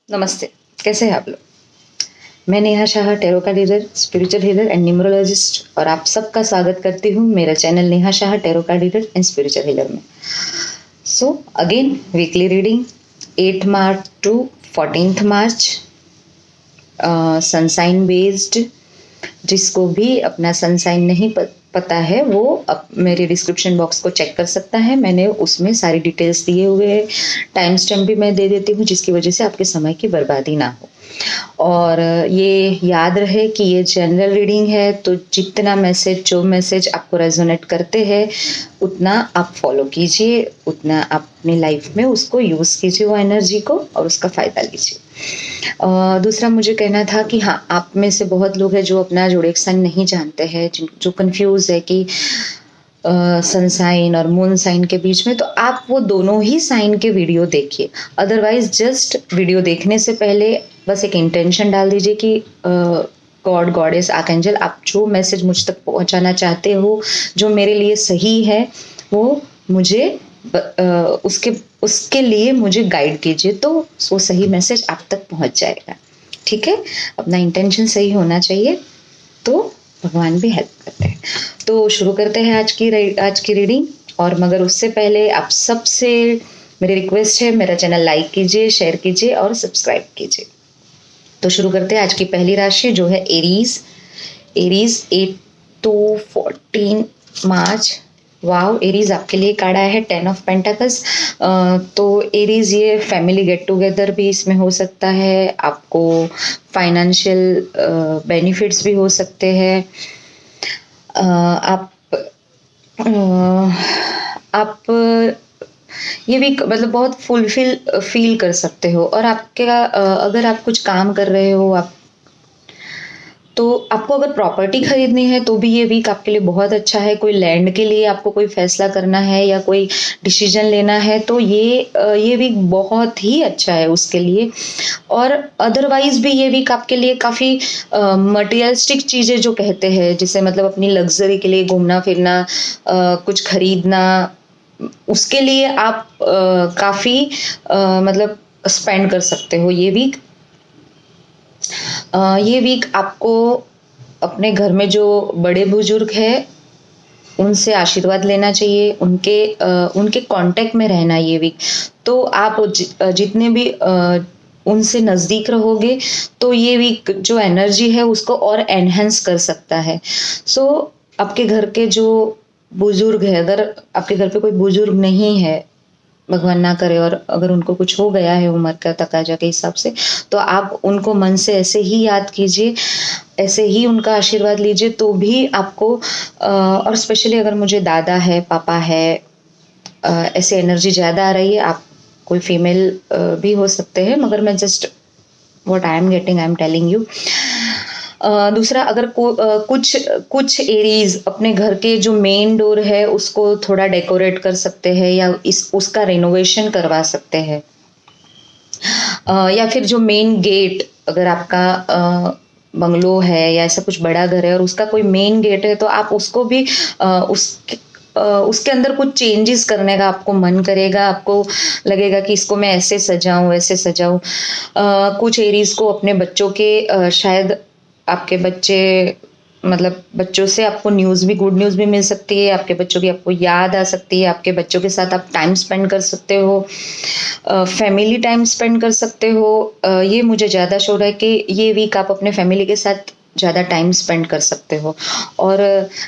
नमस्ते, कैसे हैं आप लोग? मैं नेहा शाह, टैरो का reader, spiritual healer and numerologist और आप सबका स्वागत करती हूँ मेरा चैनल नेहा शाह, टैरो का रीडर एंड स्पिरिचुअल हीलर में। So again weekly reading 8 March two 14 मार्च, सनसाइन बेस्ड। जिसको भी अपना सनसाइन नहीं पता है वो मेरे डिस्क्रिप्शन बॉक्स को चेक कर सकता है। मैंने उसमें सारी डिटेल्स दिए हुए हैं, टाइम स्टैम्प भी मैं दे देती हूँ जिसकी वजह से आपके समय की बर्बादी ना हो। और ये याद रहे कि ये जनरल रीडिंग है, तो जितना मैसेज जो मैसेज आपको रेजोनेट करते हैं उतना आप फॉलो कीजिए, उतना आप अपनी लाइफ में उसको यूज़ कीजिए, वो एनर्जी को, और उसका फ़ायदा लीजिए। दूसरा मुझे कहना था कि हाँ, आप में से बहुत लोग हैं जो अपना जोडिएक साइन नहीं जानते हैं, जो कंफ्यूज है कि सन साइन और मून साइन के बीच में, तो आप वो दोनों ही साइन के वीडियो देखिए। अदरवाइज जस्ट वीडियो देखने से पहले बस एक इंटेंशन डाल दीजिए कि गॉड, गॉडेस, आर्कएंजल, आप जो मैसेज मुझ तक पहुंचाना चाहते हो, जो मेरे लिए सही है, वो मुझे उसके उसके लिए मुझे गाइड कीजिए, तो वो सही मैसेज आप तक पहुंच जाएगा। ठीक है, अपना इंटेंशन सही होना चाहिए, तो भगवान भी हेल्प करते हैं। तो शुरू करते हैं आज की रीडिंग। और मगर उससे पहले आप सबसे मेरी रिक्वेस्ट है, मेरा चैनल लाइक कीजिए, शेयर कीजिए और सब्सक्राइब कीजिए। तो शुरू करते हैं आज की पहली राशि जो है Aries. Aries 8 to 14 March. Wow, Aries आपके लिए कार्ड आया है 10 ऑफ पेंटाकल्स। तो एरीज ये फैमिली गेट टुगेदर भी इसमें हो सकता है, आपको फाइनेंशियल बेनिफिट्स भी हो सकते हैं। आप आप ये भी मतलब बहुत फुलफिल फील कर सकते हो। और आपके अगर आप कुछ काम कर रहे हो, आप तो आपको अगर प्रॉपर्टी खरीदनी है तो भी ये वीक आपके लिए बहुत अच्छा है। कोई लैंड के लिए आपको कोई फैसला करना है या कोई डिसीजन लेना है तो ये वीक बहुत ही अच्छा है उसके लिए। और अदरवाइज भी ये वीक आपके लिए काफ़ी मटेरियलिस्टिक चीज़ें जो कहते हैं, जिसे मतलब अपनी लग्जरी के लिए घूमना फिरना, कुछ खरीदना, उसके लिए आप काफ़ी मतलब स्पेंड कर सकते हो ये वीक। ये वीक आपको अपने घर में जो बड़े बुजुर्ग हैं उनसे आशीर्वाद लेना चाहिए, उनके कांटेक्ट में रहना ये वीक। तो आप जितने भी उनसे नज़दीक रहोगे तो ये वीक जो एनर्जी है उसको और एनहेंस कर सकता है। सो आपके घर के जो बुजुर्ग है, अगर आपके घर पे कोई बुजुर्ग नहीं है, भगवान ना करे, और अगर उनको कुछ हो गया है उम्र का तकाजा के हिसाब से, तो आप उनको मन से ऐसे ही याद कीजिए, ऐसे ही उनका आशीर्वाद लीजिए, तो भी आपको और स्पेशली अगर मुझे दादा है, पापा है, ऐसे एनर्जी ज़्यादा आ रही है। आप कोई फीमेल भी हो सकते हैं, मगर मैं just what I am getting, I am telling you. दूसरा, अगर कुछ एरीज अपने घर के जो मेन डोर है उसको थोड़ा डेकोरेट कर सकते हैं या उसका रिनोवेशन करवा सकते हैं। या फिर जो मेन गेट, अगर आपका बंगलो है या ऐसा कुछ बड़ा घर है और उसका कोई मेन गेट है, तो आप उसको भी उसके अंदर कुछ चेंजेस करने का आपको मन करेगा, आपको लगेगा कि इसको मैं ऐसे सजाऊं, वैसे सजाऊं। कुछ एरीज को अपने बच्चों के शायद आपके बच्चे, मतलब बच्चों से आपको न्यूज़ भी, गुड न्यूज़ भी मिल सकती है, आपके बच्चों की आपको याद आ सकती है, आपके बच्चों के साथ आप टाइम स्पेंड कर सकते हो, फैमिली टाइम स्पेंड कर सकते हो। ये मुझे ज़्यादा श्योर है कि ये वीक आप अपने फैमिली के साथ ज़्यादा टाइम स्पेंड कर सकते हो और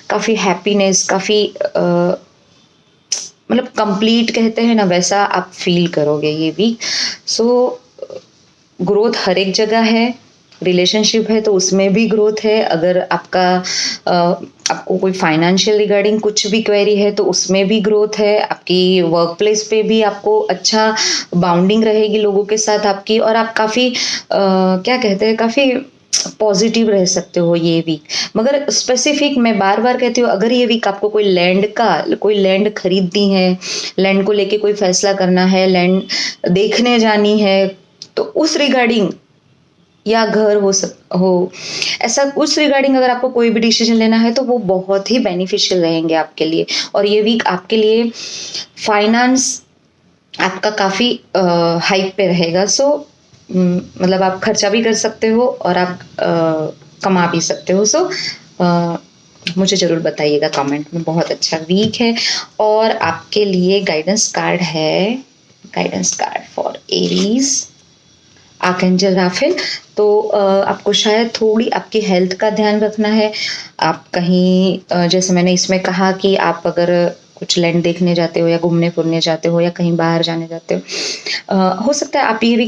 काफ़ी हैप्पीनेस, काफ़ी मतलब कंप्लीट कहते हैं ना, वैसा आप फील करोगे ये वीक। सो ग्रोथ हर एक जगह है, रिलेशनशिप है तो उसमें भी ग्रोथ है। अगर आपको कोई फाइनेंशियल रिगार्डिंग कुछ भी क्वेरी है तो उसमें भी ग्रोथ है। आपकी वर्क प्लेस पे भी आपको अच्छा बाउंडिंग रहेगी लोगों के साथ आपकी, और आप काफ़ी क्या कहते हैं, काफ़ी पॉजिटिव रह सकते हो ये वीक। मगर स्पेसिफिक मैं बार बार कहती हूँ, अगर ये वीक आपको कोई लैंड खरीदनी है, लैंड को लेके कोई फैसला करना है, लैंड देखने जानी है, तो उस रिगार्डिंग, या घर हो ऐसा कुछ रिगार्डिंग अगर आपको कोई भी डिसीजन लेना है तो वो बहुत ही बेनिफिशियल रहेंगे आपके लिए। और ये वीक आपके लिए फाइनेंस आपका काफ़ी हाइक पे रहेगा। सो मतलब आप खर्चा भी कर सकते हो और आप कमा भी सकते हो। सो मुझे ज़रूर बताइएगा कमेंट में। बहुत अच्छा वीक है। और आपके लिए गाइडेंस कार्ड है, guidance card for Aries, archangel Raphael. तो आपको शायद थोड़ी आपकी हेल्थ का ध्यान रखना है। आप कहीं जैसे मैंने इसमें कहा कि आप अगर कुछ लैंड देखने जाते हो या घूमने फिरने जाते हो या कहीं बाहर जाने जाते हो सकता है आप ये भी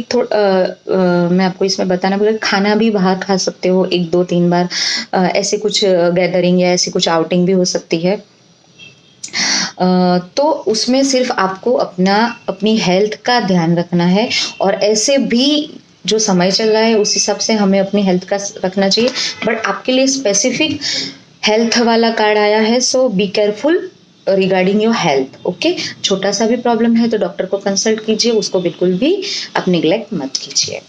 मैं आपको इसमें बताना भूल, खाना भी बाहर खा सकते हो 1 2 3 बार। ऐसे कुछ गैदरिंग या ऐसी कुछ आउटिंग भी हो सकती है। तो उसमें सिर्फ आपको अपनी हेल्थ का ध्यान रखना है। और ऐसे भी जो समय चल रहा है उस हिसाब से हमें अपनी हेल्थ का रखना चाहिए। बट आपके लिए स्पेसिफिक हेल्थ वाला कार्ड आया है, so be careful regarding your health. Okay, छोटा सा भी प्रॉब्लम है तो डॉक्टर को कंसल्ट कीजिए, उसको बिल्कुल भी आप निग्लेक्ट मत कीजिए।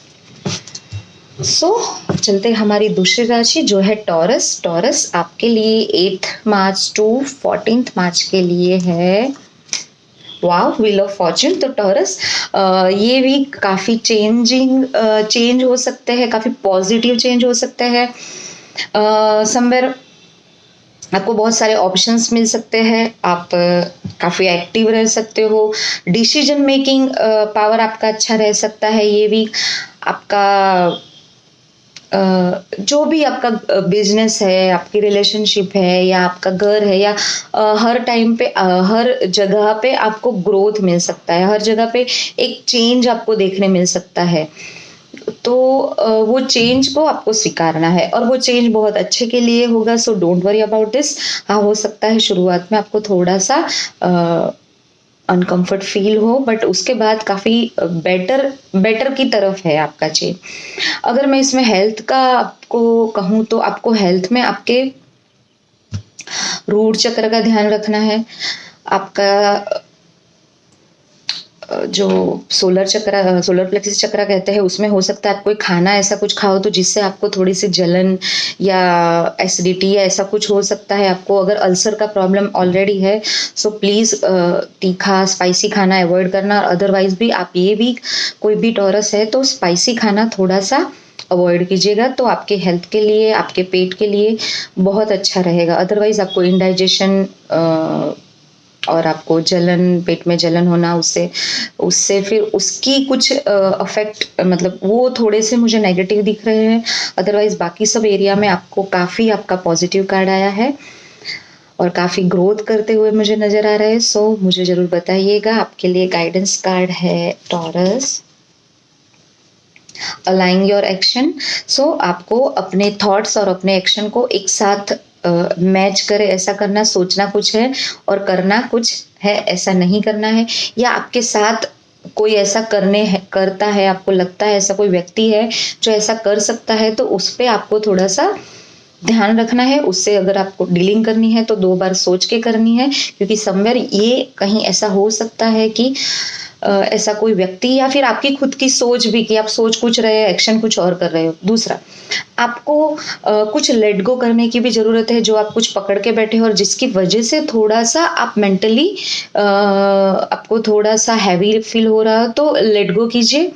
चलते हमारी दूसरी राशि जो है टॉरस। टॉरस आपके लिए 8 मार्च टू 14 मार्च के लिए है वाव, व्हील ऑफ फॉर्च्यून। तो टॉरस ये भी काफ़ी चेंज हो सकते हैं, काफ़ी पॉजिटिव चेंज हो सकते हैं। समवेयर आपको बहुत सारे ऑप्शंस मिल सकते हैं, आप काफ़ी एक्टिव रह सकते हो, डिसीजन मेकिंग पावर आपका अच्छा रह सकता है। ये भी आपका जो भी आपका बिजनेस है, आपकी रिलेशनशिप है या आपका घर है या हर टाइम पे हर जगह पे आपको ग्रोथ मिल सकता है, हर जगह पे एक चेंज आपको देखने मिल सकता है। तो वो चेंज को आपको स्वीकारना है और वो चेंज बहुत अच्छे के लिए होगा। So don't worry about this. हाँ, हो सकता है शुरुआत में आपको थोड़ा सा अनकंफर्ट फील हो, बट उसके बाद काफ़ी बेटर की तरफ है आपका चेंज। अगर मैं इसमें हेल्थ का आपको कहूँ तो आपको हेल्थ में आपके रूट चक्र का ध्यान रखना है। आपका जो सोलर प्लेक्सिस चक्र कहते हैं, उसमें हो सकता है आप कोई खाना ऐसा कुछ खाओ तो जिससे आपको थोड़ी सी जलन या एसिडिटी या ऐसा कुछ हो सकता है। आपको अगर अल्सर का प्रॉब्लम ऑलरेडी है सो प्लीज़ तीखा स्पाइसी खाना अवॉइड करना। अदरवाइज भी आप ये भी कोई भी टॉरस है तो स्पाइसी खाना थोड़ा सा अवॉइड कीजिएगा, तो आपके हेल्थ के लिए, आपके पेट के लिए बहुत अच्छा रहेगा। अदरवाइज आपको इंडाइजेशन और आपको जलन, पेट में जलन होना, उससे फिर उसकी कुछ अफेक्ट, मतलब वो थोड़े से मुझे नेगेटिव दिख रहे हैं। अदरवाइज बाकी सब एरिया में आपको काफ़ी आपका पॉजिटिव कार्ड आया है और काफ़ी ग्रोथ करते हुए मुझे नज़र आ रहा है। सो मुझे ज़रूर बताइएगा। आपके लिए गाइडेंस कार्ड है टॉरस, अलाइन योर एक्शन। सो आपको अपने थॉट्स और अपने एक्शन को एक साथ मैच करे, ऐसा करना। सोचना कुछ है और करना कुछ है, ऐसा नहीं करना है। या आपके साथ कोई ऐसा करता है, आपको लगता है ऐसा कोई व्यक्ति है जो ऐसा कर सकता है, तो उस पर आपको थोड़ा सा ध्यान रखना है। उससे अगर आपको डीलिंग करनी है तो 2 बार सोच के करनी है, क्योंकि समवेयर ये कहीं ऐसा हो सकता है कि ऐसा कोई व्यक्ति या फिर आपकी खुद की सोच भी, कि आप सोच कुछ रहे हो, एक्शन कुछ और कर रहे हो। दूसरा, आपको कुछ लेट गो करने की भी ज़रूरत है, जो आप कुछ पकड़ के बैठे हो और जिसकी वजह से थोड़ा सा आप मेंटली आपको थोड़ा सा हैवी फील हो रहा हो, तो लेट गो कीजिए,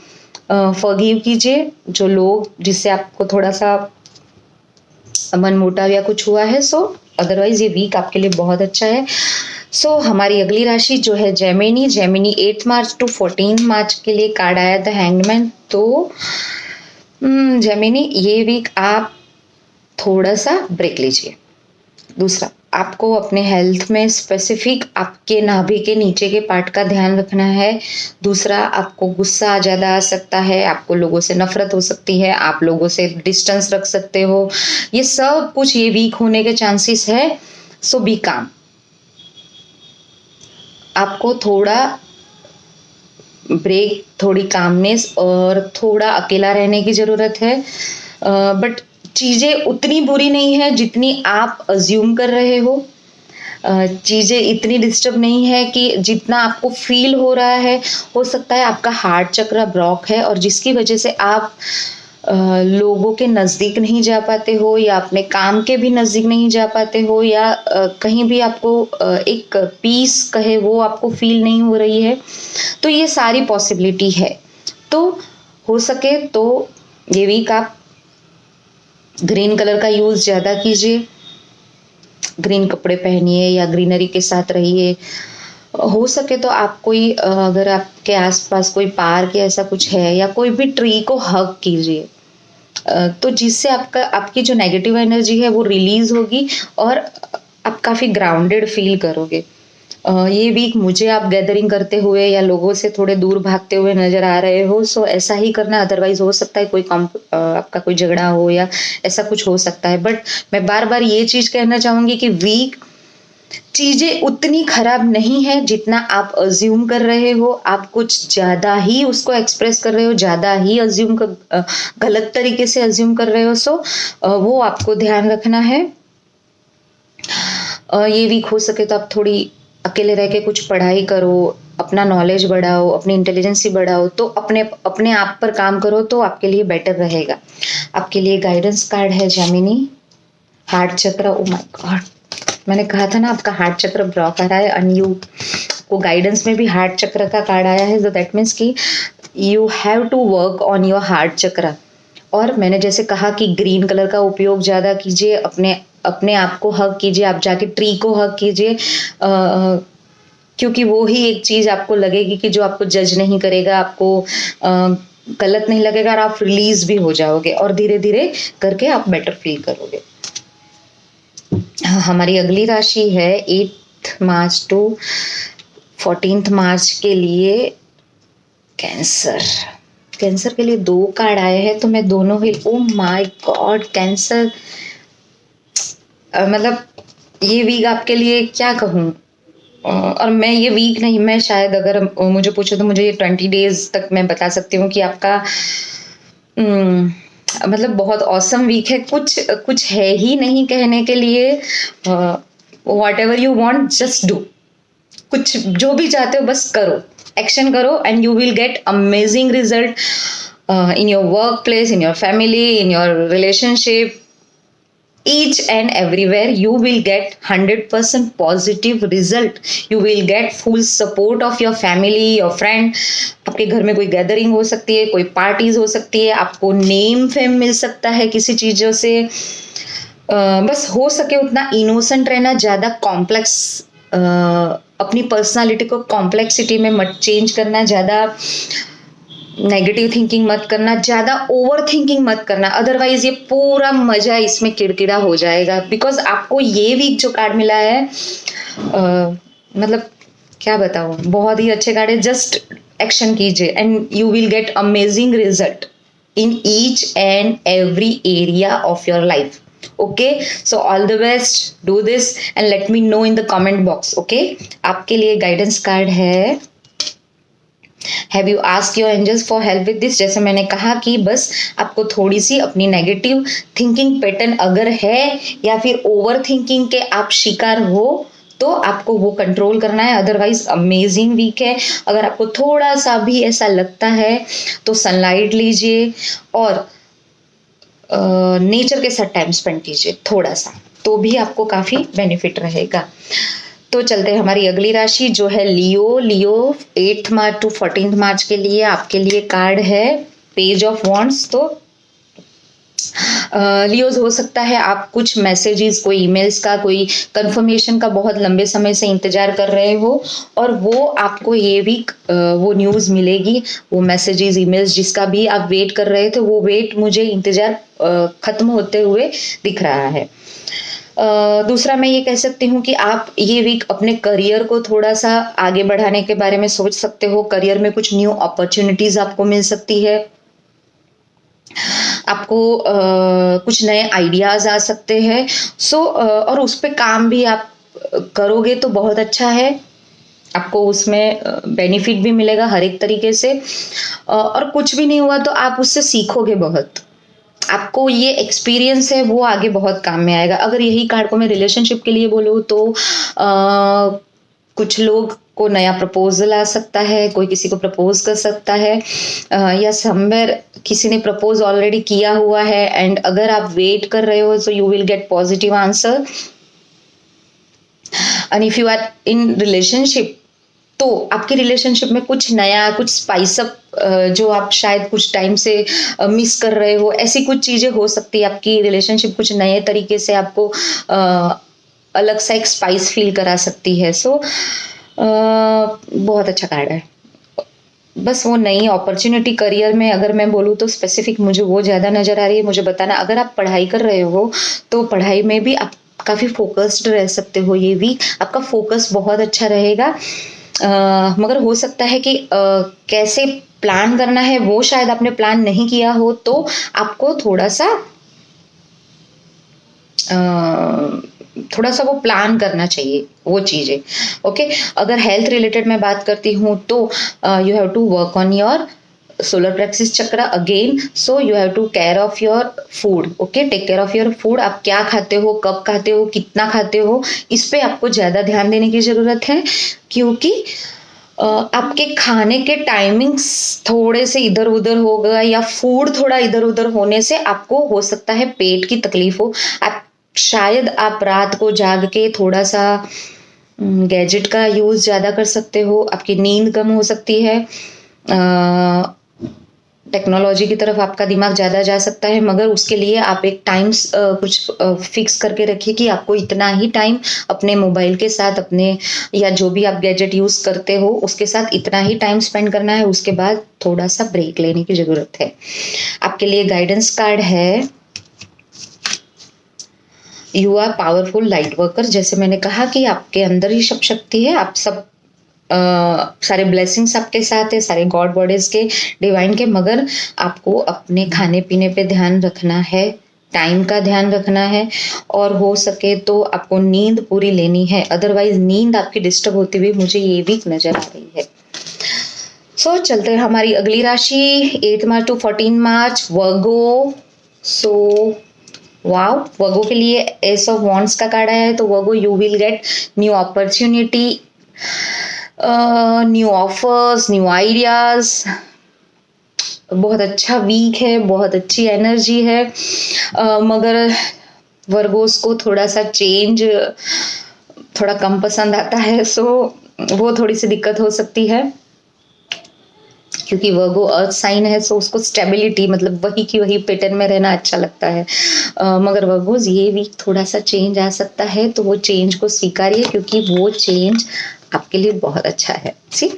फॉरगिव कीजिए जो लोग जिससे आपको थोड़ा सा मन मुटाव या कुछ हुआ है। सो अदरवाइज ये वीक आपके लिए बहुत अच्छा है। सो हमारी अगली राशि जो है जेमिनी 8 मार्च टू 14 मार्च के लिए कार्ड आया था हैंगमैन। तो जेमिनी, ये वीक आप थोड़ा सा ब्रेक लीजिए। दूसरा, आपको अपने हेल्थ में स्पेसिफिक आपके नाभि के नीचे के पार्ट का ध्यान रखना है। दूसरा, आपको गुस्सा ज़्यादा आ सकता है, आपको लोगों से नफरत हो सकती है, आप लोगों से डिस्टेंस रख सकते हो। ये सब कुछ ये वीक होने के चांसेस है। सो बी काम। आपको थोड़ा ब्रेक, थोड़ी कामनेस और थोड़ा अकेला रहने की ज़रूरत है। बट चीज़ें उतनी बुरी नहीं है जितनी आप अज्यूम कर रहे हो। चीज़ें इतनी डिस्टर्ब नहीं है कि जितना आपको फील हो रहा है। हो सकता है आपका हार्ट चक्र ब्लॉक है और जिसकी वजह से आप लोगों के नज़दीक नहीं जा पाते हो या अपने काम के भी नज़दीक नहीं जा पाते हो, या कहीं भी आपको एक पीस कहे वो आपको फील नहीं हो रही है। तो ये सारी पॉसिबिलिटी है। तो हो सके तो ये वीक आप ग्रीन कलर का यूज ज्यादा कीजिए, ग्रीन कपड़े पहनिए या ग्रीनरी के साथ रहिए। हो सके तो आप कोई अगर आपके आसपास कोई पार्क या ऐसा कुछ है या कोई भी ट्री को हग कीजिए, तो जिससे आपकी जो नेगेटिव एनर्जी है वो रिलीज होगी और आप काफी ग्राउंडेड फील करोगे। ये वीक मुझे आप गैदरिंग करते हुए या लोगों से थोड़े दूर भागते हुए नजर आ रहे हो, सो ऐसा ही करना। अदरवाइज हो सकता है आपका कोई झगड़ा हो या ऐसा कुछ हो सकता है। बट मैं बार बार ये चीज कहना चाहूंगी कि वीक चीजें उतनी खराब नहीं है जितना आप अज्यूम कर रहे हो। आप कुछ ज्यादा ही उसको एक्सप्रेस कर रहे हो, ज्यादा ही गलत तरीके से अज्यूम कर रहे हो। सो वो आपको ध्यान रखना है। ये वीक हो सके तो आप थोड़ी अकेले रह के कुछ पढ़ाई करो, अपना नॉलेज बढ़ाओ, अपनी इंटेलिजेंसी बढ़ाओ, तो अपने आप पर काम करो तो आपके लिए बेटर रहेगा। आपके लिए गाइडेंस कार्ड है जेमिनी, हार्ट चक्र। ओ माय गॉड, मैंने कहा था ना आपका हार्ट चक्र ब्लॉक आ रहा है। एंड यू को गाइडेंस में भी हार्ट चक्र का कार्ड आया है, तो दैट मीन्स कि you have to work on your heart chakra. और मैंने जैसे कहा कि ग्रीन कलर का उपयोग ज्यादा कीजिए, अपने आप को हग कीजिए, आप जाके ट्री को हग कीजिए, क्योंकि वो ही एक चीज आपको लगेगी कि जो आपको जज नहीं करेगा, आपको गलत नहीं लगेगा और आप रिलीज भी हो जाओगे और धीरे धीरे करके आप बेटर फील करोगे। हमारी अगली राशि है 8 मार्च टू 14 मार्च के लिए कैंसर। कैंसर के लिए 2 कार्ड आए हैं, तो मैं दोनों ही, ओ माय गॉड, कैंसर मतलब ये वीक आपके लिए क्या कहूँ। और मैं ये वीक नहीं, मैं शायद अगर मुझे पूछो तो मुझे ये 20 डेज तक मैं बता सकती हूँ कि आपका मतलब बहुत औसम वीक है। कुछ है ही नहीं कहने के लिए। What ever you want just do, कुछ जो भी चाहते हो बस करो, एक्शन करो, and you will get amazing result in your workplace, in your family, in your relationship, each and everywhere you will get 100% positive result. You will get full support of your family, your friend. आपके घर में कोई gathering हो सकती है, कोई parties हो सकती है, आपको नेम फेम मिल सकता है किसी चीजों से। बस हो सके उतना इनोसेंट रहना, ज्यादा कॉम्प्लेक्स अपनी पर्सनालिटी को कॉम्प्लेक्सिटी में मत चेंज करना, ज्यादा नेगेटिव थिंकिंग मत करना, ज्यादा ओवर थिंकिंग मत करना, अदरवाइज ये पूरा मजा इसमें किरकिरा हो जाएगा। बिकॉज आपको ये वीक जो कार्ड मिला है मतलब क्या बताऊं, बहुत ही अच्छे कार्ड है। जस्ट एक्शन कीजिए and you will get amazing result in each and every area of your life. Okay, so all the best, do this and let me know in the comment box. Okay, आपके लिए guidance card है, have you ask your angels for help with this. जैसे मैंने कहा कि बस आपको थोड़ी सी अपनी नेगेटिव थिंकिंग पैटर्न अगर है या फिर ओवर थिंकिंग के आप शिकार हो तो आपको वो कंट्रोल करना है। अदरवाइज अमेजिंग वीक है। अगर आपको थोड़ा सा भी ऐसा लगता है तो सनलाइट लीजिए और नेचर के साथ टाइम स्पेंड कीजिए थोड़ा सा, तो भी आपको काफी बेनिफिट रहेगा। तो चलते हैं हमारी अगली राशि जो है लियो। लियो 8 मार्च टू 14 मार्च के लिए आपके लिए कार्ड है पेज ऑफ वॉन्ड्स। तो लियोज हो सकता है आप कुछ मैसेजेस, कोई ईमेल्स का, कोई कंफर्मेशन का बहुत लंबे समय से इंतजार कर रहे हो और वो आपको ये वीक वो न्यूज़ मिलेगी, वो मैसेजेस, ईमेल्स जिसका भी आप वेट कर रहे थे, वो वेट मुझे इंतजार खत्म होते हुए दिख रहा है। दूसरा मैं ये कह सकती हूँ कि आप ये वीक अपने करियर को थोड़ा सा आगे बढ़ाने के बारे में सोच सकते हो। करियर में कुछ न्यू अपॉर्चुनिटीज आपको मिल सकती है, आपको कुछ नए आइडियाज आ सकते हैं। और उस पर काम भी आप करोगे तो बहुत अच्छा है, आपको उसमें बेनिफिट भी मिलेगा हर एक तरीके से। और कुछ भी नहीं हुआ तो आप उससे सीखोगे बहुत, आपको ये एक्सपीरियंस है वो आगे बहुत काम में आएगा। अगर यही कार्ड को मैं रिलेशनशिप के लिए बोलूँ तो कुछ लोग को नया प्रपोजल आ सकता है, कोई किसी को प्रपोज कर सकता है, या समवेयर किसी ने प्रपोज ऑलरेडी किया हुआ है एंड अगर आप वेट कर रहे हो तो you will get positive answer. And if you are in relationship तो आपकी रिलेशनशिप में कुछ नया, कुछ स्पाइस अप जो आप शायद कुछ टाइम से मिस कर रहे हो, ऐसी कुछ चीजें हो सकती है। आपकी रिलेशनशिप कुछ नए तरीके से आपको अलग सा एक स्पाइस फील करा सकती है। सो बहुत अच्छा कार्ड है। बस वो नई अपॉर्चुनिटी करियर में अगर मैं बोलूँ तो स्पेसिफिक मुझे वो ज़्यादा नज़र आ रही है। मुझे बताना, अगर आप पढ़ाई कर रहे हो तो पढ़ाई में भी आप काफ़ी फोकस्ड रह सकते हो। ये वीक आपका फोकस बहुत अच्छा रहेगा। मगर हो सकता है कि कैसे प्लान करना है वो शायद आपने प्लान नहीं किया हो, तो आपको थोड़ा सा वो प्लान करना चाहिए वो चीज़ें। ओके, अगर हेल्थ रिलेटेड मैं बात करती हूँ तो you have to work on your solar plexus chakra again. So you have to care of your food. Okay, take care of your food. आप क्या खाते हो, कब खाते हो, कितना खाते हो, इस पे आपको ज़्यादा ध्यान देने की ज़रूरत है, क्योंकि आपके खाने के टाइमिंग्स थोड़े से इधर उधर हो गया या फूड थोड़ा इधर उधर होने से आपको हो सकता है पेट की तकलीफ हो। शायद आप रात को जाग के थोड़ा सा गैजेट का यूज़ ज़्यादा कर सकते हो, आपकी नींद कम हो सकती है, टेक्नोलॉजी की तरफ आपका दिमाग ज़्यादा जा सकता है। मगर उसके लिए आप एक टाइम कुछ फिक्स करके रखिए कि आपको इतना ही टाइम अपने मोबाइल के साथ, अपने या जो भी आप गैजेट यूज़ करते हो उसके साथ इतना ही टाइम स्पेंड करना है। उसके बाद थोड़ा सा ब्रेक लेने की ज़रूरत है। आपके लिए गाइडेंस कार्ड है, you are powerful light worker. जैसे मैंने कहा कि आपके अंदर ही सब शक्ति है, आप सब सारे ब्लेसिंग्स आपके साथ है, सारे गॉड बॉडीज के, डिवाइन के, मगर आपको अपने खाने पीने पे ध्यान रखना है, टाइम का ध्यान रखना है, और हो सके तो आपको नींद पूरी लेनी है। अदरवाइज नींद आपकी डिस्टर्ब होती हुई मुझे ये वीक नजर आ रही है। सो चलते हैं हमारी अगली राशि 8 मार्च टू 14 मार्च, वर्गो। सो वाओ, वर्गो के लिए एस ऑफ वॉन्ड्स का कार्ड आया है। तो Virgo, you will get new opportunity, new offers, new ideas. बहुत अच्छा वीक है, बहुत अच्छी एनर्जी है, मगर वर्गोस को थोड़ा सा चेंज थोड़ा कम पसंद आता है। सो वो थोड़ी सी दिक्कत हो सकती है, क्योंकि वर्गो अर्थ साइन है। सो उसको स्टेबिलिटी, मतलब वही की वही पैटर्न में रहना अच्छा लगता है। मगर वर्गोज ये वीक थोड़ा सा चेंज आ सकता है, तो वो चेंज को स्वीकारिए, क्योंकि वो चेंज आपके लिए बहुत अच्छा है। सी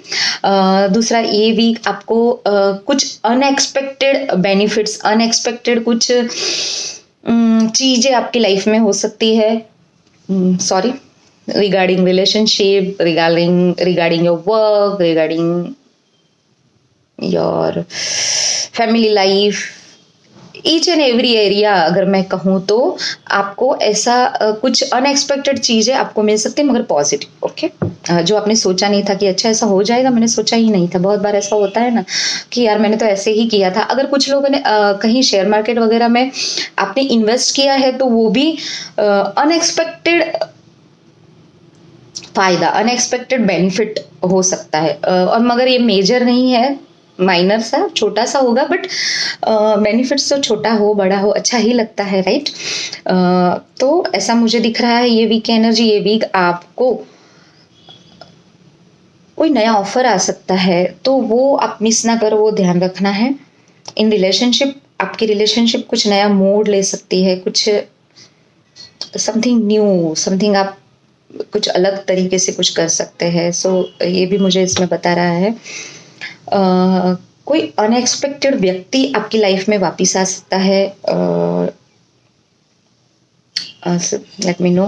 दूसरा, ये वीक आपको कुछ अनएक्सपेक्टेड बेनिफिट्स, अनएक्सपेक्टेड कुछ चीजें आपकी लाइफ में हो सकती है। Sorry, regarding relationship, regarding your work, regarding your family life, each and every area अगर मैं कहूँ तो आपको ऐसा कुछ अनएक्सपेक्टेड चीज़ें आपको मिल सकती है, मगर पॉजिटिव। ओके, जो आपने सोचा नहीं था कि अच्छा ऐसा हो जाएगा, मैंने सोचा ही नहीं था। बहुत बार ऐसा होता है ना कि यार मैंने तो ऐसे ही किया था। अगर कुछ लोगों ने कहीं शेयर मार्केट वगैरह में आपने इन्वेस्ट किया है, तो वो भी अनएक्सपेक्टेड फायदा, अनएक्सपेक्टेड बेनिफिट हो सकता है, और मगर ये मेजर नहीं है, माइनर सा, छोटा सा होगा, बट बेनिफिट्स तो छोटा हो बड़ा हो अच्छा ही लगता है, राइट। तो ऐसा मुझे दिख रहा है ये वीक की एनर्जी। ये वीक आपको कोई नया ऑफर आ सकता है, तो वो आप मिस ना करो, वो ध्यान रखना है। इन रिलेशनशिप, आपकी रिलेशनशिप कुछ नया मोड ले सकती है, कुछ समथिंग न्यू, समथिंग आप कुछ अलग तरीके से कुछ कर सकते हैं। सो ये भी मुझे इसमें बता रहा है। कोई अनएक्सपेक्टेड व्यक्ति आपकी लाइफ में वापस आ सकता है। लेट मी नो,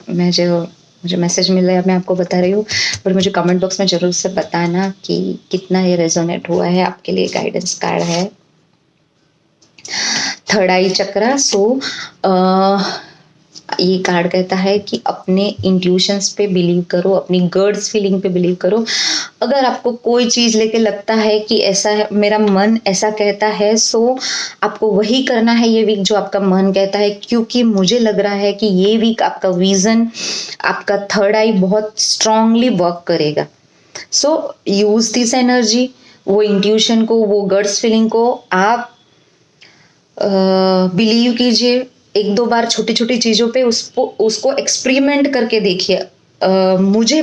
मुझे मैसेज मिल रहा है, मैं आपको बता रही हूँ, पर मुझे कमेंट बॉक्स में जरूर से बताना कि कितना ये रेजोनेट हुआ है। आपके लिए गाइडेंस कार्ड है थर्ड आई चक्रा। सो ये कार्ड कहता है कि अपने इंट्यूशंस पे बिलीव करो, अपनी गट्स फीलिंग पे बिलीव करो। अगर आपको कोई चीज लेके लगता है कि ऐसा है, मेरा मन ऐसा कहता है, सो आपको वही करना है ये वीक जो आपका मन कहता है, क्योंकि मुझे लग रहा है कि ये वीक आपका विजन, आपका थर्ड आई बहुत स्ट्रांगली वर्क करेगा। सो यूज दिस एनर्जी, वो इंट्यूशन को, वो गट्स फीलिंग को आप बिलीव कीजिए। एक दो बार छोटी छोटी चीजों पे उसको एक्सपेरिमेंट करके देखिए। मुझे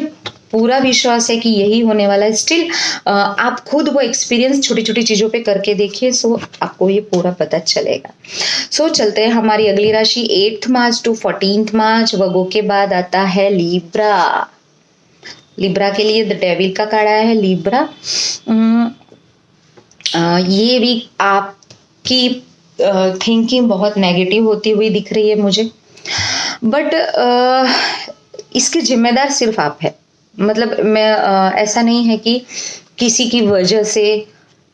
पूरा विश्वास है कि यही होने वाला है। स्टिल आप खुद वो एक्सपीरियंस छोटी छोटी चीजों पे करके देखिए, सो आपको ये पूरा पता चलेगा। सो चलते हैं हमारी अगली राशि 8 मार्च टू 14 मार्च। वर्गो के बाद आता है लिब्रा। लिब्रा के लिए द डेविल का कार्ड आया है। लिब्रा, ये भी आपकी थिंकिंग बहुत नेगेटिव होती हुई दिख रही है मुझे, बट इसकी जिम्मेदार सिर्फ आप है। मतलब मैं ऐसा नहीं है कि किसी की वजह से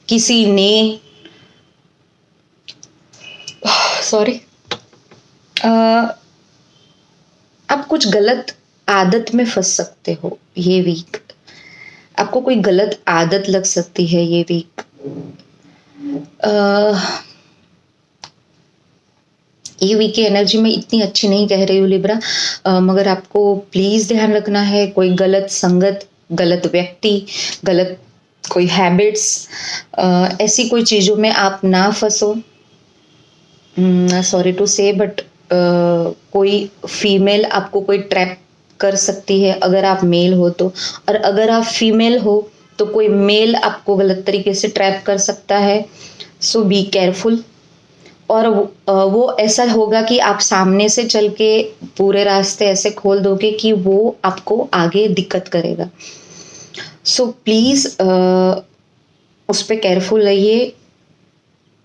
किसी ने सॉरी आप कुछ गलत आदत में फंस सकते हो ये वीक। आपको कोई गलत आदत लग सकती है ये वीक। ये वीक की एनर्जी में इतनी अच्छी नहीं कह रही हूँ लिब्रा, मगर आपको प्लीज ध्यान रखना है कोई गलत संगत, गलत व्यक्ति, गलत कोई हैबिट्स, ऐसी कोई चीजों में आप ना फंसो। सॉरी टू से बट कोई फीमेल आपको कोई ट्रैप कर सकती है अगर आप मेल हो तो, और अगर आप फीमेल हो तो कोई मेल आपको गलत तरीके से ट्रैप कर सकता है। So be careful. और वो ऐसा होगा कि आप सामने से चल के पूरे रास्ते ऐसे खोल दोगे कि वो आपको आगे दिक्कत करेगा। सो प्लीज उस पर केयरफुल रहिए,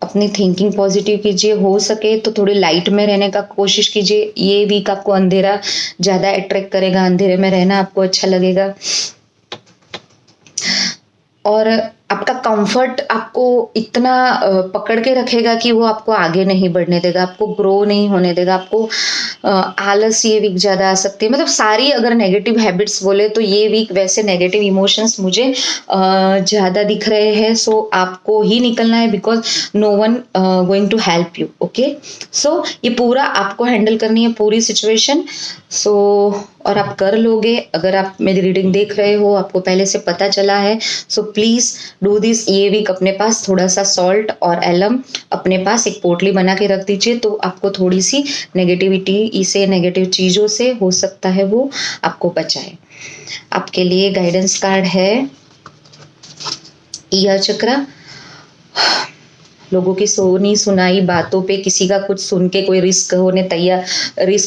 अपनी थिंकिंग पॉजिटिव कीजिए, हो सके तो थोड़ी लाइट में रहने का कोशिश कीजिए। ये वीक आपको अंधेरा ज्यादा अट्रैक्ट करेगा, अंधेरे में रहना आपको अच्छा लगेगा, और आपका कंफर्ट आपको इतना पकड़ के रखेगा कि वो आपको आगे नहीं बढ़ने देगा, आपको ग्रो नहीं होने देगा, आपको आलस ये वीक ज्यादा आ सकती है। मतलब सारी अगर नेगेटिव हैबिट्स बोले तो ये वीक वैसे नेगेटिव इमोशंस मुझे ज्यादा दिख रहे हैं। सो आपको ही निकलना है, because no one going to help you. Okay, so ये पूरा आपको हैंडल करनी है पूरी सिचुएशन। सो और आप कर लोगे। अगर आप मेरी रीडिंग देख रहे हो, आपको पहले से पता चला है, सो प्लीज डू दिस। ये वीक अपने पास थोड़ा सा सॉल्ट और एलम अपने पास एक पोटली बना के रख दीजिए, तो आपको थोड़ी सी नेगेटिविटी से, नेगेटिव चीजों से हो सकता है वो आपको बचाए। आपके लिए गाइडेंस कार्ड है ईया चक्रा। लोगों की सुनी सुनाई बातों पे किसी का कुछ सुन के कोई रिस्क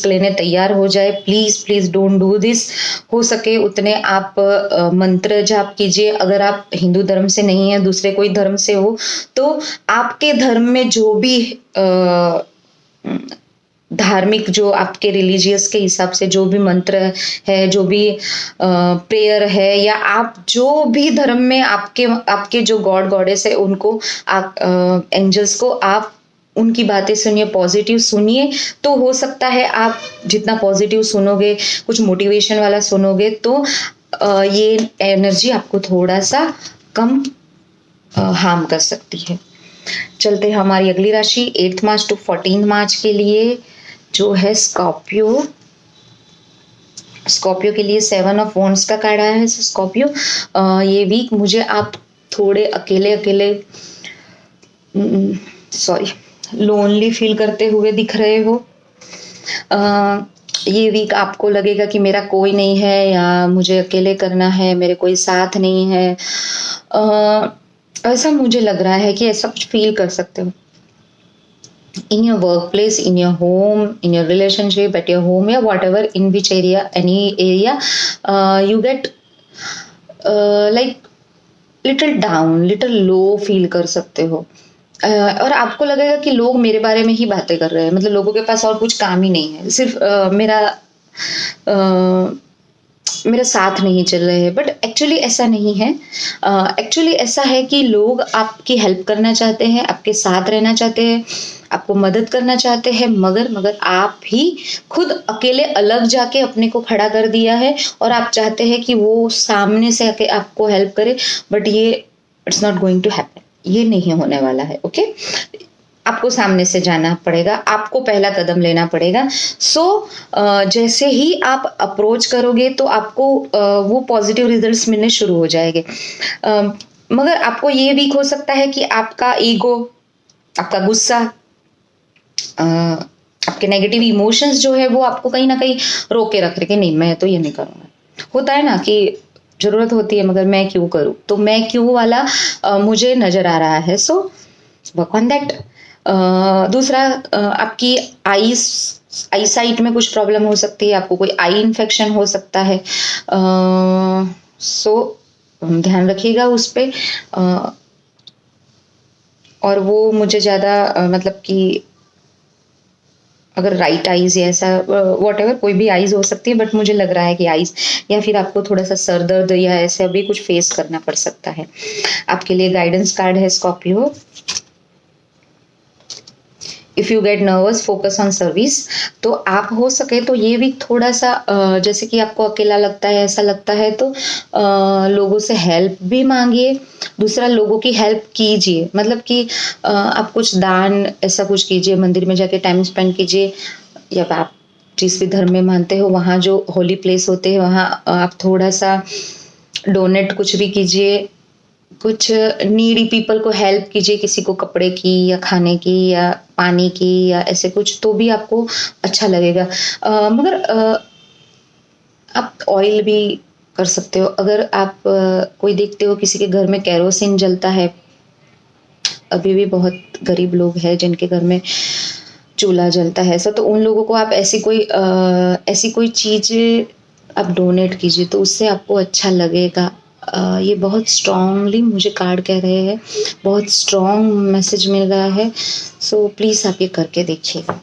लेने तैयार हो जाए, please please don't do this. हो सके उतने आप मंत्र जाप कीजिए। अगर आप हिंदू धर्म से नहीं है, दूसरे कोई धर्म से हो, तो आपके धर्म में जो भी धार्मिक, जो आपके रिलीजियस के हिसाब से जो भी मंत्र है, जो भी प्रेयर है, या आप जो भी धर्म में आपके जो गॉड गॉडेस है उनको, आप एंजल्स को, आप उनकी बातें सुनिए, पॉजिटिव सुनिए। तो हो सकता है आप जितना पॉजिटिव सुनोगे, कुछ मोटिवेशन वाला सुनोगे, तो ये एनर्जी आपको थोड़ा सा कम हार्म कर सकती है। चलते हमारी अगली राशि 8 मार्च टू 14 मार्च के लिए, जो है स्कॉर्पियो। स्कॉर्पियो के लिए 7 ऑफ वॉन्ड्स का कार्ड आया है। स्कॉर्पियो, ये वीक मुझे आप थोड़े अकेले लोनली फील करते हुए दिख रहे हो। ये वीक आपको लगेगा कि मेरा कोई नहीं है, या मुझे अकेले करना है, मेरे कोई साथ नहीं है। ऐसा मुझे लग रहा है कि ऐसा कुछ फील कर सकते हो in your workplace, in your home, in your relationship, at your home, या whatever, in which area, any area, you get like little down, little low feel कर सकते हो। और आपको लगेगा कि लोग मेरे बारे में ही बातें कर रहे हैं, मतलब लोगों के पास और कुछ काम ही नहीं है, सिर्फ मेरा साथ नहीं चल रहे हैं। बट एक्चुअली ऐसा नहीं है। एक्चुअली ऐसा है कि लोग आपकी हेल्प करना चाहते हैं, आपके साथ रहना चाहते हैं, आपको मदद करना चाहते हैं, मगर आप ही खुद अकेले अलग जाके अपने को खड़ा कर दिया है, और आप चाहते हैं कि वो सामने से आके आपको हेल्प करे, बट ये it's not going to happen. ये नहीं होने वाला है। ओके, आपको सामने से जाना पड़ेगा, आपको पहला कदम लेना पड़ेगा। सो जैसे ही आप अप्रोच करोगे तो आपको वो पॉजिटिव रिजल्ट्स मिलने शुरू हो जाएंगे। मगर आपको ये वीक हो सकता है कि आपका ईगो, आपका गुस्सा, आपके नेगेटिव इमोशंस जो है वो आपको कहीं ना कहीं रोक के रख रहे कि नहीं, मैं तो ये नहीं करूँगा। होता है ना कि जरूरत होती है, मगर मैं क्यों करूँ, तो मैं क्यों वाला मुझे नजर आ रहा है। So work on that. दूसरा, आपकी आई साइट में कुछ प्रॉब्लम हो सकती है, आपको कोई आई इन्फेक्शन हो सकता है। सो ध्यान रखिएगा उस पे। और वो मुझे ज़्यादा मतलब कि अगर राइट आईज या ऐसा वॉट एवर कोई भी आईज हो सकती है, बट मुझे लग रहा है कि आईज, या फिर आपको थोड़ा सा सर दर्द या ऐसा भी कुछ फेस करना पड़ सकता है। आपके लिए गाइडेंस कार्ड है Scorpio. If you get nervous focus on service. तो आप हो सके तो ये भी थोड़ा सा जैसे कि आपको अकेला लगता है, ऐसा लगता है, तो लोगों से हेल्प भी मांगिए। दूसरा, लोगों की हेल्प कीजिए, मतलब कि आप कुछ दान ऐसा कुछ कीजिए, मंदिर में जाके टाइम स्पेंड कीजिए, या आप जिस भी धर्म में मानते हो वहाँ जो होली प्लेस होते हैं वहाँ आप थोड़ा सा डोनेट कुछ भी कीजिए, कुछ नीडी पीपल को हेल्प कीजिए, किसी को कपड़े की या खाने की या पानी की या ऐसे कुछ, तो भी आपको अच्छा लगेगा। मगर आप ऑयल भी कर सकते हो। अगर आप कोई देखते हो किसी के घर में केरोसिन जलता है, अभी भी बहुत गरीब लोग हैं जिनके घर में चूल्हा जलता है ऐसा, तो उन लोगों को आप ऐसी कोई चीज़ आप डोनेट कीजिए, तो उससे आपको अच्छा लगेगा। ये बहुत स्ट्रांगली मुझे कार्ड कह रहे हैं, बहुत स्ट्रांग मैसेज मिल रहा है। सो प्लीज़ आप ये करके देखिएगा।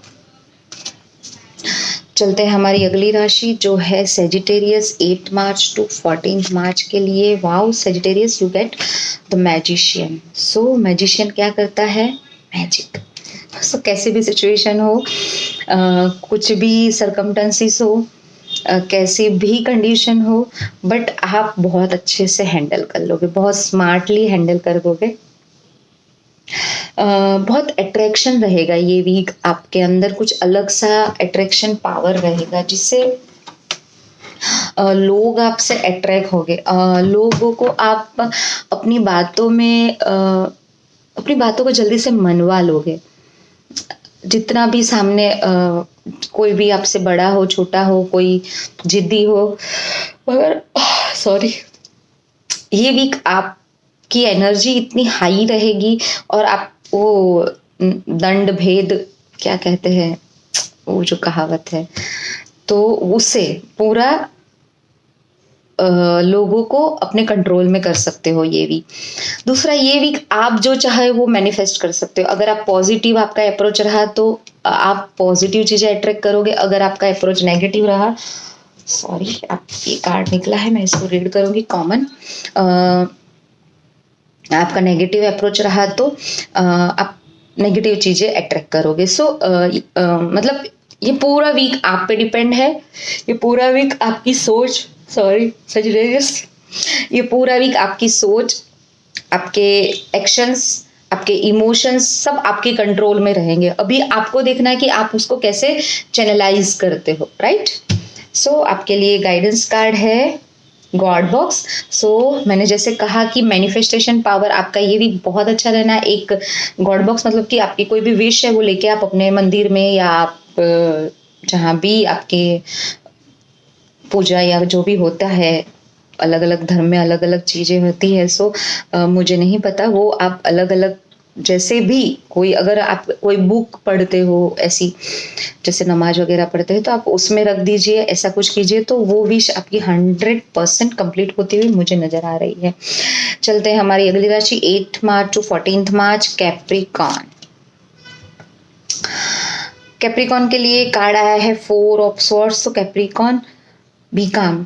चलते हैं हमारी अगली राशि जो है सेजिटेरियस, 8 मार्च टू 14 मार्च के लिए। Wow Sagittarius, you get the magician. So magician क्या करता है? मैजिक। सो कैसे भी सिचुएशन हो, कुछ भी सरकमटेंसेस हो, कैसी भी कंडीशन हो, बट आप बहुत अच्छे से हैंडल कर लोगे, बहुत स्मार्टली हैंडल कर लोगे। बहुत अट्रैक्शन रहेगा ये वीक, आपके अंदर कुछ अलग सा अट्रैक्शन पावर रहेगा, जिससे लोग आपसे अट्रैक्ट होंगे। लोगों को आप अपनी बातों को जल्दी से मनवा लोगे। जितना भी सामने कोई भी आपसे बड़ा हो, छोटा हो, कोई जिद्दी हो, मगर सॉरी, ये वीक आपकी एनर्जी इतनी हाई रहेगी, और आप वो दंड भेद क्या कहते हैं, वो जो कहावत है, तो उससे पूरा लोगों को अपने कंट्रोल में कर सकते हो ये वीक। दूसरा, ये वीक आप जो चाहे वो मैनिफेस्ट कर सकते हो। अगर आप पॉजिटिव आपका अप्रोच रहा तो आप पॉजिटिव चीजें अट्रैक्ट करोगे। अगर आपका अप्रोच नेगेटिव रहा, सॉरी आप ये कार्ड निकला है, मैं इसको रीड करूंगी। कॉमन, आपका नेगेटिव अप्रोच रहा तो आप नेगेटिव चीजें अट्रैक्ट करोगे। सो मतलब ये पूरा वीक आप पे डिपेंड है। ये पूरा वीक आपकी सोच, सॉरी सजिटेरियस, ये पूरा वीक आपकी सोच, आपके एक्शंस, आपके इमोशंस सब आपके कंट्रोल में रहेंगे। अभी आपको देखना है कि आप उसको कैसे चैनलाइज करते हो, राइट। सो आपके लिए गाइडेंस कार्ड है गॉड बॉक्स। सो मैंने जैसे कहा कि मैनिफेस्टेशन पावर आपका ये भी बहुत अच्छा रहना है। एक गॉड बॉक्स मतलब कि आपकी कोई भी विश है वो लेके आप अपने मंदिर में या आप जहाँ भी आपके पूजा या जो भी होता है, अलग अलग धर्म में अलग अलग चीजें होती है। सो मुझे नहीं पता, वो आप अलग अलग जैसे भी कोई, अगर आप कोई बुक पढ़ते हो ऐसी जैसे नमाज वगैरह पढ़ते हैं तो आप उसमें रख दीजिए, ऐसा कुछ कीजिए, तो वो विश आपकी 100% कंप्लीट होती हुई मुझे नजर आ रही है। चलते हैं हमारी अगली राशि 8 मार्च टू 14 मार्च, कैप्रिकॉन। कैप्रिकॉन के लिए कार्ड आया है 4 ऑफ स्वॉर्ड्स। तो कैप्रिकॉन, बी काम।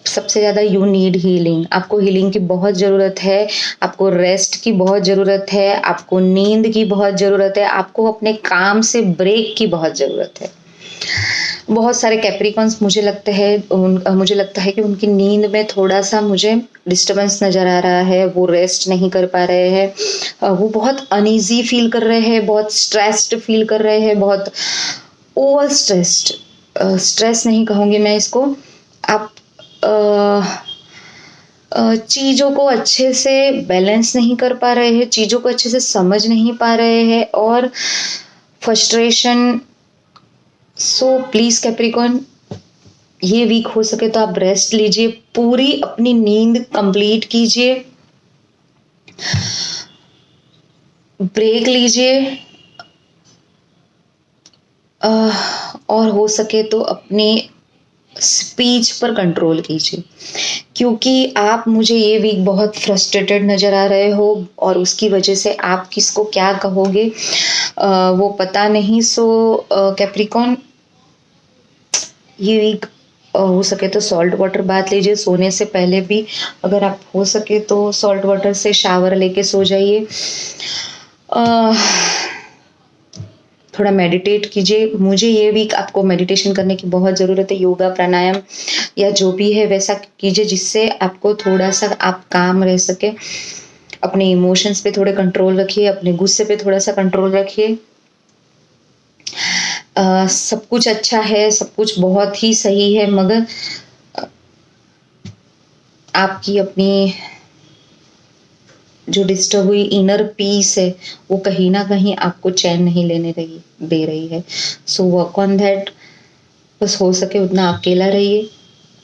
सबसे ज्यादा यू नीड हीलिंग, आपको हीलिंग की बहुत जरूरत है, आपको रेस्ट की बहुत जरूरत है, आपको नींद की बहुत जरूरत है, आपको अपने काम से ब्रेक की बहुत जरूरत है। बहुत सारे कैप्रिकॉन्स मुझे लगता है कि उनकी नींद में थोड़ा सा मुझे डिस्टर्बेंस नजर आ रहा है, वो रेस्ट नहीं कर पा रहे हैं, वो बहुत अनईजी फील कर रहे हैं, बहुत स्ट्रेस्ड फील कर रहे हैं, बहुत ओवर स्ट्रेस्ड। स्ट्रेस नहीं कहूँगी मैं इसको, आप चीज़ों को अच्छे से बैलेंस नहीं कर पा रहे हैं, चीज़ों को अच्छे से समझ नहीं पा रहे हैं, और फ्रस्ट्रेशन। सो प्लीज़ कैप्रिकॉन, ये वीक हो सके तो आप रेस्ट लीजिए, पूरी अपनी नींद कंप्लीट कीजिए, ब्रेक लीजिए, और हो सके तो अपनी स्पीच पर कंट्रोल कीजिए, क्योंकि आप मुझे ये वीक बहुत फ्रस्ट्रेटेड नज़र आ रहे हो और उसकी वजह से आप किसको क्या कहोगे वो पता नहीं। सो कैप्रिकॉन, ये वीक हो सके तो सॉल्ट वाटर बाथ लीजिए, सोने से पहले भी अगर आप हो सके तो सॉल्ट वाटर से शावर लेके सो जाइए, थोड़ा मेडिटेट कीजिए। मुझे ये वीक आपको मेडिटेशन करने की बहुत ज़रूरत है, योगा प्राणायाम या जो भी है वैसा कीजिए जिससे आपको थोड़ा सा आप काम रह सके। अपने इमोशंस पे थोड़े कंट्रोल रखिए, अपने गुस्से पे थोड़ा सा कंट्रोल रखिए। सब कुछ अच्छा है, सब कुछ बहुत ही सही है, मगर आपकी अपनी जो डिस्टर्ब हुई इनर पीस है वो कहीं ना कहीं आपको चैन नहीं लेने दे रही है। So work on that. बस हो सके उतना अकेला रहिए,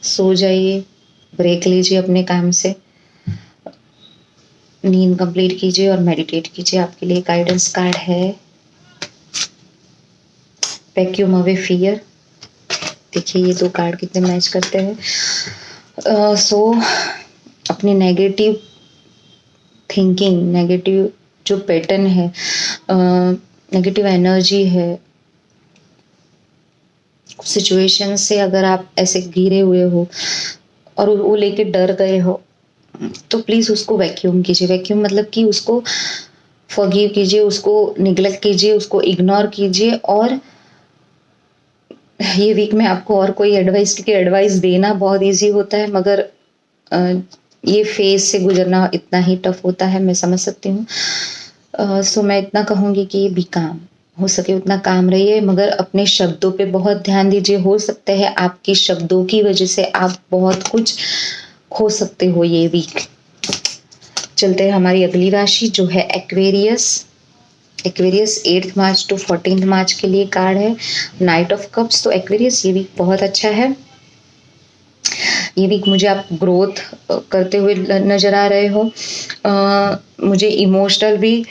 सो जाइए, ब्रेक लीजिए अपने काम से, नींद कंप्लीट कीजिए और मेडिटेट कीजिए। आपके लिए गाइडेंस कार्ड है वैक्यूम अवे फियर। देखिए ये दो कार्ड कितने मैच करते हैं। सो अपनी नेगेटिव थिंकिंग, नेगेटिव जो पैटर्न है, नेगेटिव एनर्जी है, सिचुएशन से अगर आप ऐसे घिरे हुए हो और वो लेके डर गए हो तो प्लीज़ उसको वैक्यूम कीजिए। वैक्यूम मतलब कि उसको फॉरगिव कीजिए, उसको निग्लेक्ट कीजिए, उसको इग्नोर कीजिए। और ये वीक में आपको और कोई एडवाइस, क्योंकि एडवाइस देना बहुत इजी होता है मगर ये फेज से गुजरना इतना ही टफ होता है, मैं समझ सकती हूँ। सो मैं इतना कहूँगी कि बी काम, हो सके उतना काम रहिए, मगर अपने शब्दों पे बहुत ध्यान दीजिए। हो सकता है आपके शब्दों की वजह से आप बहुत कुछ खो सकते हो ये वीक। चलते हैं हमारी अगली राशि जो है एक्वेरियस। एक्वेरियस 8 मार्च टू 14 मार्च के लिए कार्ड है नाइट ऑफ कप्स। तो एक्वेरियस ये वीक बहुत अच्छा है। ये वीक मुझे आप ग्रोथ करते हुए नजर आ रहे हो। मुझे इमोशनल भी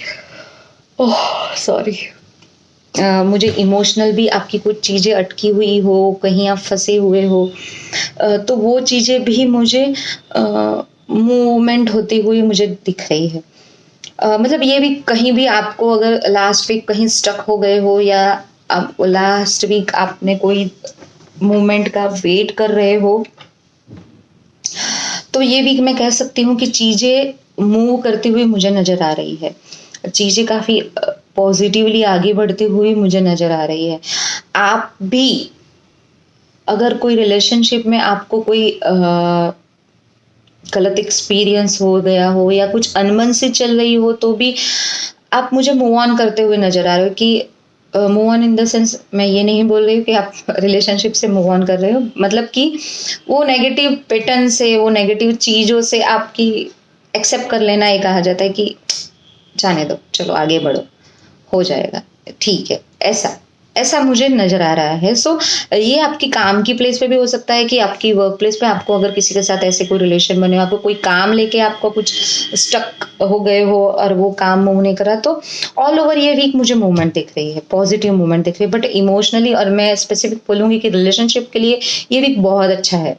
मुझे इमोशनल भी आपकी कुछ चीज़ें अटकी हुई हो, कहीं आप फंसे हुए हो, तो वो चीज़ें भी मुझे मूवमेंट होती हुई मुझे दिख रही है। मतलब ये भी कहीं भी आपको अगर लास्ट वीक कहीं स्टक हो गए हो या आप लास्ट वीक आपने कोई मूवमेंट का वेट कर रहे हो, तो ये वीक मैं कह सकती हूँ कि चीज़ें मूव करती हुई मुझे नज़र आ रही है। चीज़ें काफ़ी पॉजिटिवली आगे बढ़ती हुई मुझे नज़र आ रही है। आप भी अगर कोई रिलेशनशिप में आपको कोई गलत एक्सपीरियंस हो गया हो या कुछ अनबन से चल रही हो तो भी आप मुझे मूव ऑन करते हुए नज़र आ रहे हो। कि move on in the sense, मैं ये नहीं बोल रही हूँ कि आप रिलेशनशिप से मूव ऑन कर रहे हो, मतलब कि वो नेगेटिव पैटर्न से, वो नेगेटिव चीज़ों से आपकी एक्सेप्ट कर लेना ये कहा जाता है कि जाने दो, चलो आगे बढ़ो, हो जाएगा, ठीक है, ऐसा ऐसा मुझे नजर आ रहा है। सो ये आपकी काम की प्लेस पे भी हो सकता है कि आपकी वर्क प्लेस पे आपको अगर किसी के साथ ऐसे कोई रिलेशन बने हो, आपको कोई काम लेके आपको कुछ स्टक हो गए हो और वो काम मूव नहीं करा, तो ऑल ओवर ये वीक मुझे मूवमेंट दिख रही है, पॉजिटिव मूवमेंट दिख रही है। बट इमोशनली, और मैं स्पेसिफिक बोलूंगी कि रिलेशनशिप के लिए ये वीक बहुत अच्छा है।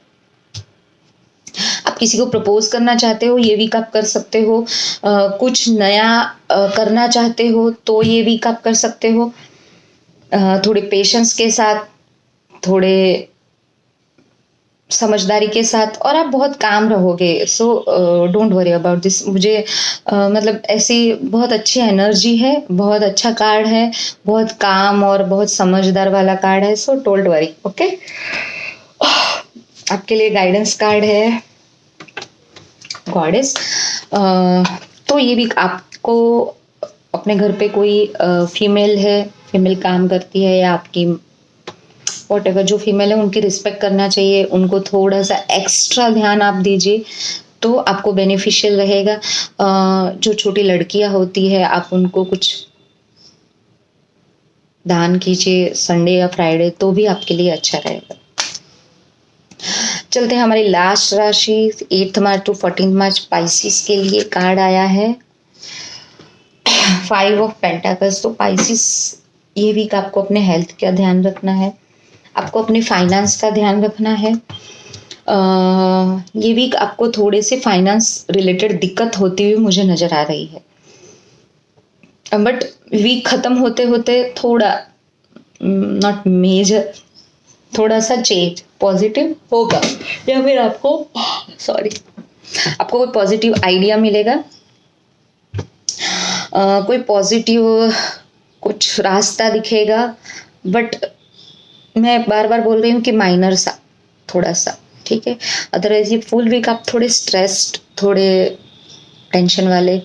आप किसी को प्रपोज करना चाहते हो, ये वीक आप कर सकते हो। कुछ नया करना चाहते हो तो ये वीक आप कर सकते हो, थोड़े पेशेंस के साथ, थोड़े समझदारी के साथ, और आप बहुत काम रहोगे। So don't worry about this. मुझे मतलब ऐसी बहुत अच्छी एनर्जी है, बहुत अच्छा कार्ड है, बहुत काम और बहुत समझदार वाला कार्ड है। So don't worry, okay. आपके लिए गाइडेंस कार्ड है गॉडेस। तो ये भी आपको अपने घर पे कोई फीमेल है, फीमेल काम करती है या आपकी वॉट एवर जो फीमेल है, उनकी रिस्पेक्ट करना चाहिए, उनको थोड़ा सा एक्स्ट्रा ध्यान आप दीजिए तो आपको बेनिफिशियल रहेगा। जो छोटी लड़कियां होती है आप उनको कुछ दान कीजिए संडे या फ्राइडे, तो भी आपके लिए अच्छा रहेगा। चलते हैं हमारी लास्ट राशि 8 मार्च टू 14 मार्च पाइसिस के लिए कार्ड आया है 5 ऑफ पेंटाकल्स। तो पाइसिस ये वीक आपको अपने हेल्थ का ध्यान रखना है, आपको अपने फाइनेंस का ध्यान रखना है। ये वीक आपको थोड़े से फाइनेंस रिलेटेड दिक्कत होती हुई मुझे नजर आ रही है, बट वीक खत्म होते होते थोड़ा नॉट मेजर, थोड़ा सा चेंज पॉजिटिव होगा, या फिर आपको आपको कोई पॉजिटिव आइडिया मिलेगा, कोई पॉजिटिव कुछ रास्ता दिखेगा। बट मैं बार बार बोल रही हूँ कि माइनर सा, थोड़ा सा, ठीक है। अदरवाइज ये फुल वीक आप थोड़े स्ट्रेस्ड, थोड़े टेंशन वाले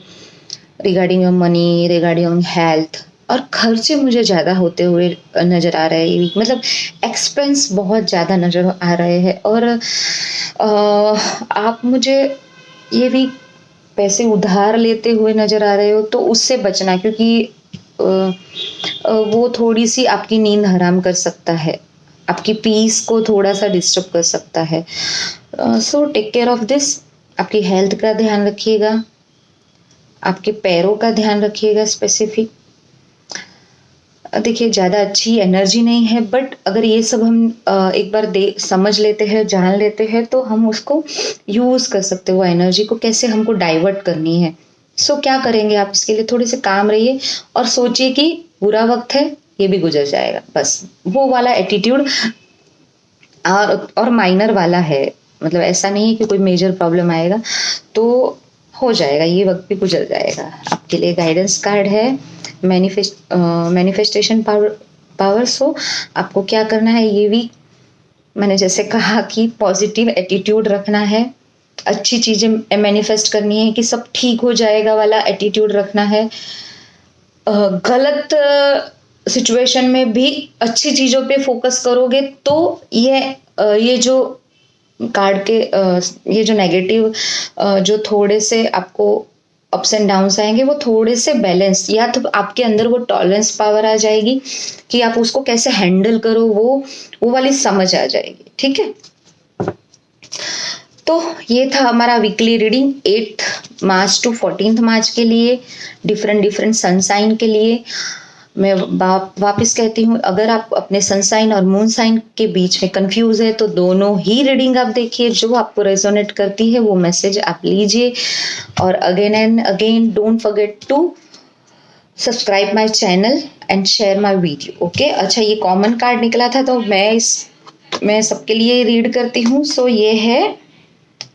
regarding your money, regarding your health, और खर्चे मुझे ज़्यादा होते हुए नज़र आ रहे हैं ये वीक। मतलब एक्सपेंस बहुत ज़्यादा नज़र आ रहे हैं, और आप मुझे ये वीक पैसे उधार लेते हुए नज़र आ रहे हो, तो उससे बचना, क्योंकि वो थोड़ी सी आपकी नींद हराम कर सकता है, आपकी पीस को थोड़ा सा डिस्टर्ब कर सकता है। So take care of this. आपकी हेल्थ का ध्यान रखिएगा, आपके पैरों का ध्यान रखिएगा स्पेसिफिक। देखिए ज़्यादा अच्छी एनर्जी नहीं है, बट अगर ये सब हम एक बार समझ लेते हैं, जान लेते हैं, तो हम उसको यूज़ कर सकते हैं, वो एनर्जी को कैसे हमको डाइवर्ट करनी है। सो क्या करेंगे आप इसके लिए, थोड़े से काम रहिए और सोचिए कि बुरा वक्त है, ये भी गुजर जाएगा, बस वो वाला एटीट्यूड। और माइनर वाला है, मतलब ऐसा नहीं है कि कोई मेजर प्रॉब्लम आएगा, तो हो जाएगा, ये वक्त भी गुजर जाएगा। आपके लिए गाइडेंस कार्ड है मैनिफेस्टेशन पावर। सो आपको क्या करना है ये वीक, मैंने जैसे कहा कि पॉजिटिव एटीट्यूड रखना है, अच्छी चीजें मैनिफेस्ट करनी है कि सब ठीक हो जाएगा वाला एटीट्यूड रखना है। गलत सिचुएशन में भी अच्छी चीजों पे फोकस करोगे तो ये जो कार्ड के ये जो नेगेटिव जो थोड़े से आपको अप्स एंड डाउन्स आएंगे, वो थोड़े से बैलेंस, या तो आपके अंदर वो टॉलरेंस पावर आ जाएगी कि आप उसको कैसे हैंडल करो, वो वाली समझ आ जाएगी, ठीक है। तो ये था हमारा वीकली रीडिंग 8 मार्च टू 14 मार्च के लिए, डिफरेंट सन साइन के लिए। मैं वापस कहती हूँ, अगर आप अपने सन साइन और मून साइन के बीच में कंफ्यूज है तो दोनों ही रीडिंग आप देखिए, जो आपको रेजोनेट करती है वो मैसेज आप लीजिए। और again and again don't forget to subscribe my channel and share my video, okay. अच्छा, ये कॉमन कार्ड निकला था तो मैं सबके लिए रीड करती हूँ। सो ये है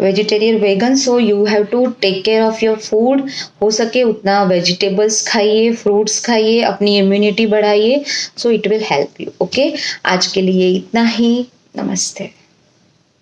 vegetarian vegan, so you have to take care of your food. हो सके उतना वेजिटेबल्स खाइए, फ्रूट्स खाइए, अपनी इम्यूनिटी बढ़ाइए, so it will help you, okay. आज के लिए इतना ही, नमस्ते।